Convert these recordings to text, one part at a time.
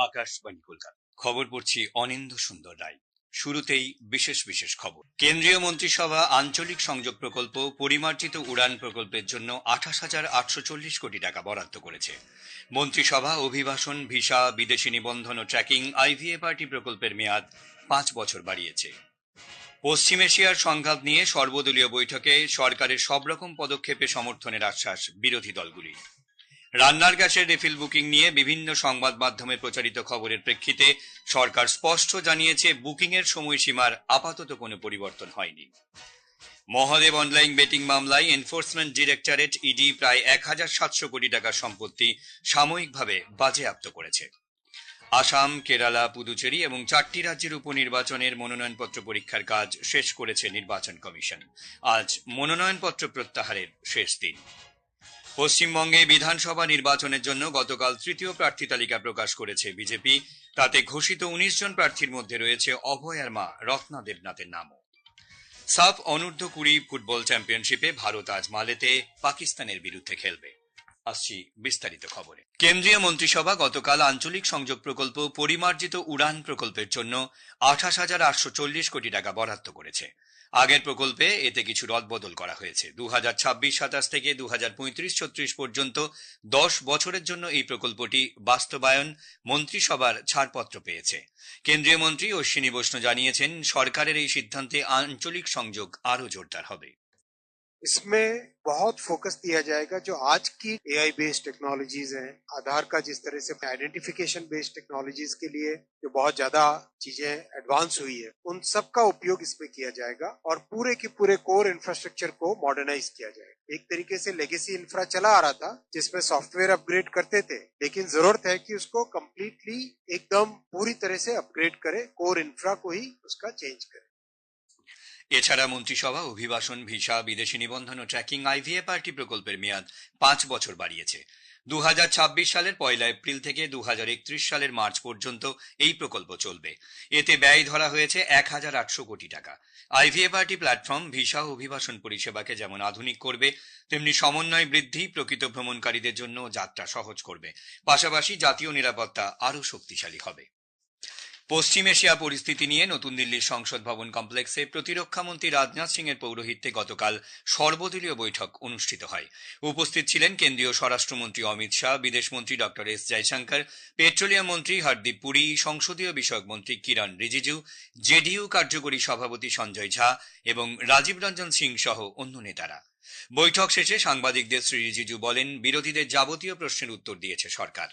আকাশবাণী কলকাতা। খবর পড়ছি অনিন্দ্য সুন্দর রায়। শুরুতেই বিশেষ বিশেষ খবর। কেন্দ্রীয় মন্ত্রিসভা আঞ্চলিক সংযোগ প্রকল্প পরিমার্জিত উড়ান প্রকল্পের জন্য 28,840 কোটি টাকা বরাদ্দ করেছে। মন্ত্রিসভা অভিবাসন, ভিসা, বিদেশি নিবন্ধন ও ট্র্যাকিং IVFRT প্রকল্পের মেয়াদ 5 বছর বাড়িয়েছে। পশ্চিম এশিয়ার সংঘাত নিয়ে সর্বদলীয় বৈঠকে সরকারের সব রকম পদক্ষেপে সমর্থনের আশ্বাস বিরোধী দলগুলির। রান্নার গ্যাসের রিফিল বুকিং নিয়ে বিভিন্ন সংবাদ মাধ্যমে প্রচারিত খবরের প্রেক্ষিতে সরকার স্পষ্ট জানিয়েছে, বুকিং এর সময়সীমার আপাতত কোনো পরিবর্তন হয়নি। মহাদেব অনলাইন বেটিং মামলায় এনফোর্সমেন্ট ডিরেক্টরেট ইডি প্রায় 1,700 কোটি টাকার সম্পত্তি সাময়িকভাবে বাজেয়াপ্ত করেছে। আসাম, কেরালা, পুদুচেরি এবং 4টি রাজ্যের উপনির্বাচনের মনোনয়নপত্র পরীক্ষার কাজ শেষ করেছে নির্বাচন কমিশন। আজ মনোনয়নপত্র প্রত্যাহারের শেষ দিন। পশ্চিমবঙ্গে বিধানসভা নির্বাচনের জন্য গতকাল তৃতীয় প্রার্থী তালিকা প্রকাশ করেছে বিজেপি। তাতে ঘোষিত 19 জন প্রার্থীর মধ্যে রয়েছে অভয়ার মা রত্না দেবনাথের নামও। সাফ অনূর্ধ্ব 20 ফুটবল চ্যাম্পিয়নশিপে ভারত আজ মালেতে পাকিস্তানের বিরুদ্ধে খেলবে। আসছি বিস্তারিত খবরে। কেন্দ্রীয় মন্ত্রিসভা গতকাল আঞ্চলিক সংযোগ প্রকল্প পরিমার্জিত উড়ান প্রকল্পের জন্য 28,840 কোটি টাকা বরাদ্দ করেছে। আগের প্রকল্পে এতে কিছু রদবদল করা হয়েছে। 2026-27 থেকে 2035-36 পর্যন্ত 10 বছরের জন্য এই প্রকল্পটি বাস্তবায়ন মন্ত্রিসভার ছাড়পত্র পেয়েছে। কেন্দ্রীয় মন্ত্রী অশ্বিনী বৈষ্ণব জানিয়েছেন, সরকারের এই সিদ্ধান্তে আঞ্চলিক সংযোগ আরো জোরদার হবে। इसमें बहुत फोकस दिया जाएगा जो आज की AI बेस्ड टेक्नोलॉजीज हैं, आधार का जिस तरह से आइडेंटिफिकेशन बेस्ड टेक्नोलॉजीज के लिए जो बहुत ज्यादा चीजें एडवांस हुई है, उन सब का उपयोग इसमें किया जाएगा और पूरे के पूरे कोर इंफ्रास्ट्रक्चर को मॉडर्नाइज किया जाएगा। एक तरीके से लेगेसी इंफ्रा चला आ रहा था जिसमें सॉफ्टवेयर अपग्रेड करते थे, लेकिन जरूरत है कि उसको कम्प्लीटली एकदम पूरी तरह से अपग्रेड करे, कोर इंफ्रा को ही उसका चेंज करे। এছাড়া মন্ত্রিসভা অভিবাসন, ভিসা, বিদেশি নিবন্ধন ও ট্র্যাকিং IVFRT প্রকল্পের মেয়াদ 5 বছর বাড়িয়েছে। 2026 সালের 1 এপ্রিল থেকে 2031 সালের মার্চ পর্যন্ত এই প্রকল্প চলবে। এতে ব্যয় ধরা হয়েছে 1,800 কোটি টাকা। IVFRT প্ল্যাটফর্ম ভিসা ও অভিবাসন পরিষেবাকে যেমন আধুনিক করবে, তেমনি সমন্বয় বৃদ্ধি, প্রকৃত ভ্রমণকারীদের জন্য যাত্রা সহজ করবে। পাশাপাশি জাতীয় নিরাপত্তা আরও শক্তিশালী হবে। পশ্চিম এশিয়া পরিস্থিতি নিয়ে নতুন দিল্লির সংসদ ভবন কমপ্লেক্সে প্রতিরক্ষা মন্ত্রী রাজনাথ সিং এর পৌরোহিত্যে গতকাল সর্বদলীয় বৈঠক অনুষ্ঠিত হয়। উপস্থিত ছিলেন কেন্দ্রীয় স্বরাষ্ট্রমন্ত্রী অমিত শাহ, বিদেশমন্ত্রী ডক্টর এস জয়শঙ্কর, পেট্রোলিয়াম মন্ত্রী হরদীপ পুরী, সংসদীয় বিষয়ক মন্ত্রী কিরণ রিজিজু, জেডিইউ কার্যকরী সভাপতি সঞ্জয় ঝা এবং রাজীব রঞ্জন সিং সহ অন্য নেতারা। বৈঠক শেষে সাংবাদিকদের শ্রী রিজিজু বলেন, বিরোধীদের যাবতীয় প্রশ্নের উত্তর দিয়েছে সরকার।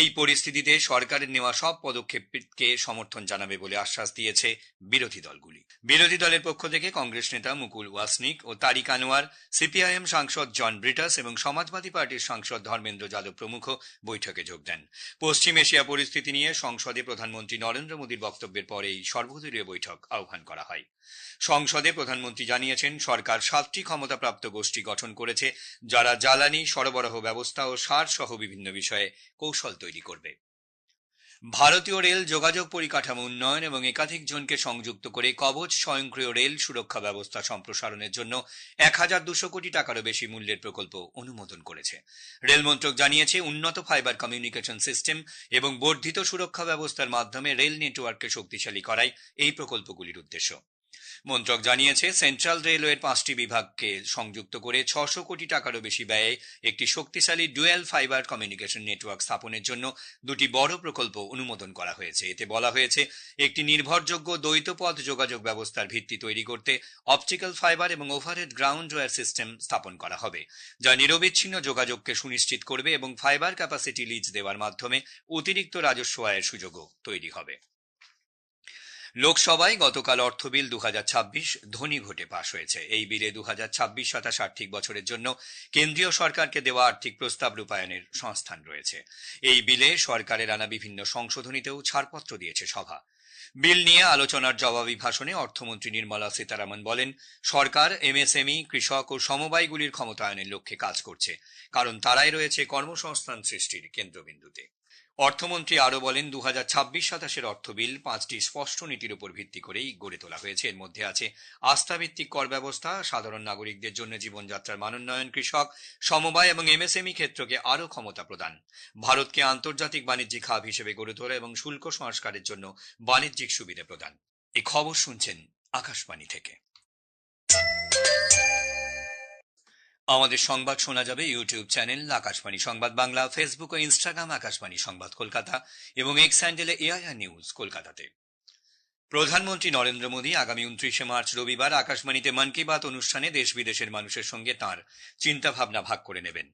এই পরিস্থিতিতে সরকারের নেওয়া সব পদক্ষেপকে সমর্থন জানাবে বলে আশ্বাস দিয়েছে বিরোধী দলগুলি। বিরোধী দলের পক্ষ থেকে কংগ্রেস নেতা মুকুল ওয়াসনিক ও তারিক আনোয়ার, সিপিআইএম সাংসদ জন ব্রিটাস এবং সমাজবাদী পার্টির সাংসদ ধর্মেন্দ্র যাদব প্রমুখ বৈঠকে যোগ দেন। পশ্চিম এশিয়া পরিস্থিতি নিয়ে সংসদে প্রধানমন্ত্রী নরেন্দ্র মোদীর বক্তব্যের পরেই সর্বদলীয় বৈঠক আহ্বান করা হয়। সংসদে প্রধানমন্ত্রী জানিয়েছেন, সরকার 7টি ক্ষমতাপ্রাপ্ত গোষ্ঠী গঠন করেছে, যারা জ্বালানি সরবরাহ ব্যবস্থা ও সার সহ বিভিন্ন বিষয়ে কৌশল তৈরি করবে। ভারতীয় রেল যোগাযোগ পরিকাঠামো উন্নয়ন এবং একাধিক জনকে সংযুক্ত করে কবচ স্বয়ংক্রিয় রেল সুরক্ষা ব্যবস্থা সম্প্রসারণের জন্য 1,200 কোটি টাকারও বেশি মূল্যের প্রকল্প অনুমোদন করেছে। রেল মন্ত্রক জানিয়েছে, উন্নত ফাইবার কমিউনিকেশন সিস্টেম এবং বর্ধিত সুরক্ষা ব্যবস্থার মাধ্যমে রেল নেটওয়ার্ককে শক্তিশালী করাই এই প্রকল্পগুলির উদ্দেশ্য। মন্ত্রক জানিয়েছে, সেন্ট্রাল রেলওয়ের 5টি বিভাগকে সংযুক্ত করে 600 কোটি টাকারও বেশি ব্যয়ে একটি শক্তিশালী ডুয়েল ফাইবার কমিউনিকেশন নেটওয়ার্ক স্থাপনের জন্য 2টি বড় প্রকল্প অনুমোদন করা হয়েছে। এতে বলা হয়েছে, একটি নির্ভরযোগ্য দ্বৈত পথ যোগাযোগ ব্যবস্থার ভিত্তি তৈরি করতে অপটিক্যাল ফাইবার এবং ওভারহেড গ্রাউন্ড ওয়্যার সিস্টেম স্থাপন করা হবে, যা নিরবিচ্ছিন্ন যোগাযোগকে সুনিশ্চিত করবে এবং ফাইবার ক্যাপাসিটি লিজ দেওয়ার মাধ্যমে অতিরিক্ত রাজস্ব আয়ের সুযোগও তৈরি হবে। লোকসভায় গতকাল অর্থ বিল 2026 ধ্বনি ভোটে পাশ হয়েছে। এই বিলে 2026-27 আর্থিক বছরের জন্য কেন্দ্রীয় সরকারকে দেওয়া আর্থিক প্রস্তাব রূপায়ণের সংস্থান রয়েছে। এই বিলে সরকারের আনা বিভিন্ন সংশোধনীতেও ছাড়পত্র দিয়েছে সভা। বিল নিয়ে আলোচনার জবাবি ভাষণে অর্থমন্ত্রী নির্মলা সীতারামন বলেন, সরকার MSME, কৃষক ও সমবায়গুলির ক্ষমতায়নের লক্ষ্যে কাজ করছে, কারণ তারাই রয়েছে কর্মসংস্থান সৃষ্টির কেন্দ্রবিন্দুতে। অর্থমন্ত্রী আরও বলেন 2026-27 অর্থ বিল 5টি স্পষ্ট নীতির উপর ভিত্তি করেই গড়ে তোলা হয়েছে। এর মধ্যে আছে আস্থাভিত্তিক কর ব্যবস্থা, সাধারণ নাগরিকদের জন্য জীবনযাত্রার মানোন্নয়ন, কৃষক, সমবায় এবং এমএসএমই ক্ষেত্রকে আরও ক্ষমতা প্রদান, ভারতকে আন্তর্জাতিক বাণিজ্যিক হাব হিসেবে গড়ে তোলা এবং শুল্ক সংস্কারের জন্য বাণিজ্যিক সুবিধা প্রদান। এই খবর শুনছেন আকাশবাণী থেকে। আমাদের সংবাদ শোনা যাবে ইউটিউব চ্যানেল আকাশবাণী সংবাদ বাংলা, ফেসবুক ও ইনস্টাগ্রাম আকাশবাণী সংবাদ কলকাতা এবং এক্স হ্যান্ডেলে এআইআর নিউজ কলকাতাতে। প্রধানমন্ত্রী নরেন্দ্র মোদী আগামী 29শে মার্চ রবিবার আকাশবাণীতে মন কি বাত অনুষ্ঠানে দেশ বিদেশের মানুষের সঙ্গে তাঁর চিন্তাভাবনা ভাগ করে নেবেন।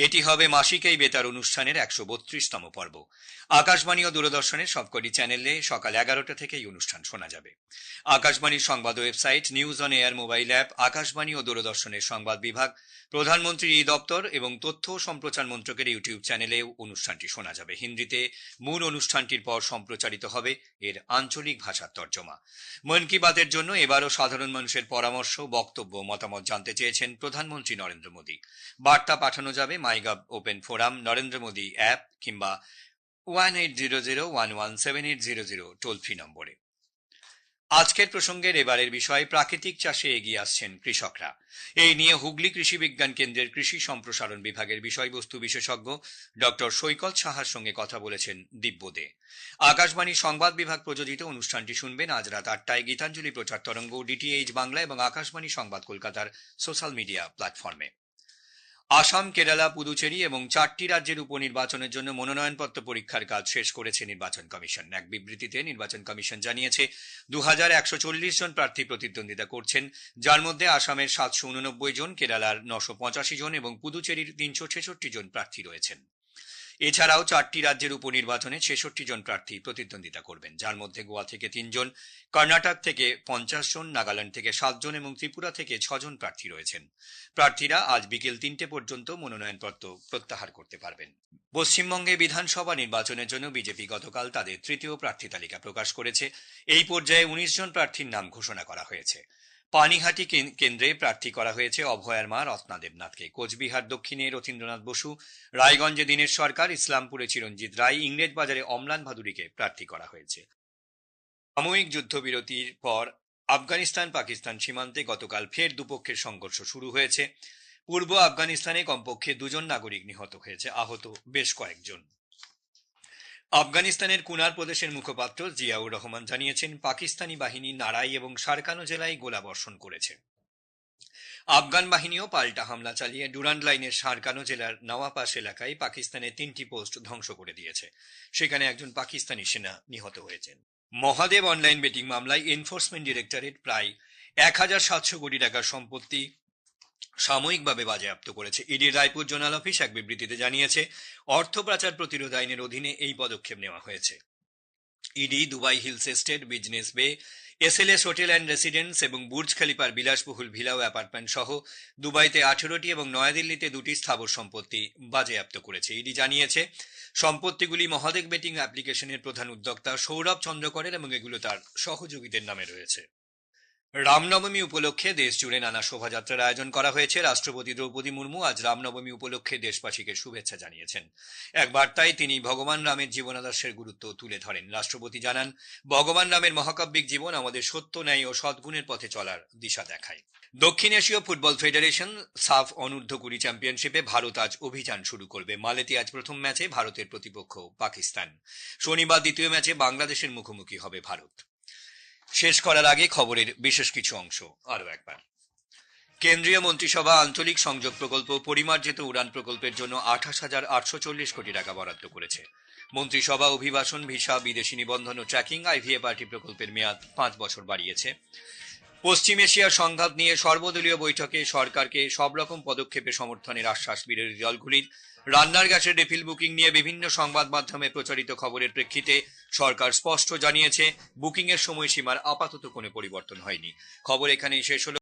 এটি হবে মাসিক এই বেতার অনুষ্ঠানের 132তম পর্ব। আকাশবাণী ও দূরদর্শনের সবকটি চ্যানেলে সকাল 11টা থেকে এই অনুষ্ঠান শোনা যাবে। আকাশবাণীর সংবাদ website, news on air mobile app, Akashvani ও দূরদর্শনের সংবাদ বিভাগ, প্রধানমন্ত্রীর দপ্তর এবং তথ্য ও সম্প্রচার মন্ত্রকের ইউটিউব চ্যানেলেও অনুষ্ঠানটি শোনা যাবে। হিন্দিতে মূল অনুষ্ঠানটির পর সম্প্রচারিত হবে এর আঞ্চলিক ভাষার তর্জমা। মন কি বাতের জন্য এবারও সাধারণ মানুষের পরামর্শ, বক্তব্য, মতামত জানতে চেয়েছেন প্রধানমন্ত্রী নরেন্দ্র মোদী। বার্তা পাঠানো যাবে MyGov open forum, Narendra Modi app কিংবা 1800117800 টোল ফ্রি নম্বরে। আজকের প্রসঙ্গের এবারের বিষয়, প্রাকৃতিক চাষে এগিয়ে আসছেন কৃষকরা। এই নিয়ে হুগলি কৃষি বিজ্ঞান কেন্দ্রের কৃষি সম্প্রসারণ বিভাগের বিষয়বস্তু বিশেষজ্ঞ ডক্টর সৈকত সাহার সঙ্গে কথা বলেছেন দিব্য দে। আকাশবাণী সংবাদ বিভাগ প্রযোজিত অনুষ্ঠানটি শুনবেন আজ রাত 8টায় গীতাঞ্জলি প্রচার তরঙ্গ, ডিটিএইচ বাংলা এবং আকাশবাণী সংবাদ কলকাতার সোশ্যাল মিডিয়া প্ল্যাটফর্মে। আসাম, কেরালা, পুদুচেরি এবং 4টি রাজ্যের উপনির্বাচনের জন্য মনোনয়নপত্র পরীক্ষার কাজ শেষ করেছে নির্বাচন কমিশন। এক বিবৃতিতে নির্বাচন কমিশন জানিয়েছে 2140 জন প্রার্থী প্রতিদ্বন্দ্বিতা করছেন, যার মধ্যে আসামের 789 জন, কেরালার 985 জন এবং পুদুচেরির 366 জন প্রার্থী রয়েছেন। এছাড়াও 4টি রাজ্যের উপনির্বাচনে 66 জন প্রার্থী প্রতিদ্বন্দ্বিতা করবেন, যার মধ্যে গোয়া থেকে 3 জন, কর্ণাটক থেকে 50 জন, নাগাল্যান্ড থেকে 7 জন এবং ত্রিপুরা থেকে 6 জন প্রার্থী রয়েছেন। প্রার্থীরা আজ বিকেল 3টে পর্যন্ত মনোনয়নপত্র প্রত্যাহার করতে পারবেন। পশ্চিমবঙ্গে বিধানসভা নির্বাচনের জন্য বিজেপি গতকাল তাদের তৃতীয় প্রার্থী তালিকা প্রকাশ করেছে। এই পর্যায়ে 19 জন প্রার্থীর নাম ঘোষণা করা হয়েছে। পানিহাটি কেন্দ্রে প্রার্থী করা হয়েছে অভয়ার মা রত্না দেবনাথকে, কোচবিহার দক্ষিণে রথীন্দ্রনাথ বসু, রায়গঞ্জে দীনেশ সরকার, ইসলামপুরে চিরঞ্জিত রায়, ইংরেজবাজারে অম্লান ভাদুরীকে প্রার্থী করা হয়েছে। সাময়িক যুদ্ধবিরতির পর আফগানিস্তান পাকিস্তান সীমান্তে গতকাল ফের দুপক্ষের সংঘর্ষ শুরু হয়েছে। পূর্ব আফগানিস্তানে কমপক্ষে 2 জন নাগরিক নিহত হয়েছে, আহত বেশ কয়েকজন। আফগানিস্তানের কুনার প্রদেশের মুখপাত্র জিয়াউর রহমান জানিয়েছেন, পাকিস্তানি বাহিনী নারাই এবং সারকানো জেলায় গোলাবর্ষণ করেছে। আফগান বাহিনীও পাল্টা হামলা চালিয়ে ডুরান্ড লাইনের সারকানো জেলার নওয়াপাস এলাকায় পাকিস্তানের 3টি পোস্ট ধ্বংস করে দিয়েছে। সেখানে একজন পাকিস্তানি সেনা নিহত হয়েছেন। মহাদেব অনলাইন বেটিং মামলায় এনফোর্সমেন্ট ডিরেক্টরেট প্রায় 1700 কোটি টাকার সম্পত্তি সাময়িকভাবে বাজেয়াপ্ত করেছে। ইডির রায়পুর জোনাল অফিস এক বিবৃতিতে জানিয়েছে, অর্থ পাচার প্রতিরোধ আইনের অধীনে এই পদক্ষেপ নেওয়া হয়েছে। ED Dubai hills estate, business bay, SLS hotel and residence এবং বুর্জ খলিফার বিলাসবহুল ভিলা ও অ্যাপার্টমেন্ট সহ দুবাইতে 18টি এবং নয়াদিল্লিতে 2টি স্থাবর সম্পত্তি বাজেয়াপ্ত করেছে। ইডি জানিয়েছে, সম্পত্তিগুলি মহাদেব বেটিং অ্যাপ্লিকেশনের প্রধান উদ্যোক্তা সৌরভ চন্দ্রকরের এবং এগুলো তার সহযোগীদের নামে রয়েছে। রামনবমী উপলক্ষে দেশ জুড়ে নানা শোভাযাত্রার আয়োজন করা হয়েছে। রাষ্ট্রপতি দ্রৌপদী মুর্মু আজ রামনবমী উপলক্ষে দেশবাসীকে শুভেচ্ছা জানিয়েছেন। এক বার্তায় তিনি ভগবান রামের জীবনাদর্শের গুরুত্ব তুলে ধরেন। রাষ্ট্রপতি জানান, ভগবান রামের মহাকাব্যিক জীবন আমাদের সত্য, ন্যায় ও সদ্গুণের পথে চলার দিশা দেখায়। দক্ষিণ এশীয় ফুটবল ফেডারেশন সাফ অনূর্ধ্ব 20 চ্যাম্পিয়নশিপে ভারত আজ অভিযান শুরু করবে। মালেতে আজ প্রথম ম্যাচে ভারতের প্রতিপক্ষ পাকিস্তান। শনিবার দ্বিতীয় ম্যাচে বাংলাদেশের মুখোমুখি হবে ভারত। শেষ করার আগে খবরের বিশেষ কিছু অংশ আরও একবার। কেন্দ্রীয় মন্ত্রিসভা আঞ্চলিক সংযোগ প্রকল্প, পরিমার্জিত উড়ান প্রকল্পের জন্য 28,840 কোটি টাকা বরাদ্দ করেছে। মন্ত্রিসভা অভিবাসন, ভিসা, বিদেশি নিবন্ধন ও ট্র্যাকিং আইভিএফআরটি প্রকল্পের মেয়াদ 5 বছর বাড়িয়েছে। পশ্চিম এশিয়ার সংঘাত নিয়ে সর্বদলীয় বৈঠকে সরকারকে সব রকম পদক্ষেপে সমর্থনের আশ্বাস বিরোধী দলগুলির। রান্নার গ্যাসের রিফিল বুকিং নিয়ে বিভিন্ন সংবাদ মাধ্যমে প্রচারিত খবরের প্রেক্ষিতে সরকার স্পষ্ট জানিয়েছে, বুকিং এর সময়সীমার আপাতত কোনো পরিবর্তন হয়নি। খবর এখানেই শেষ হলো।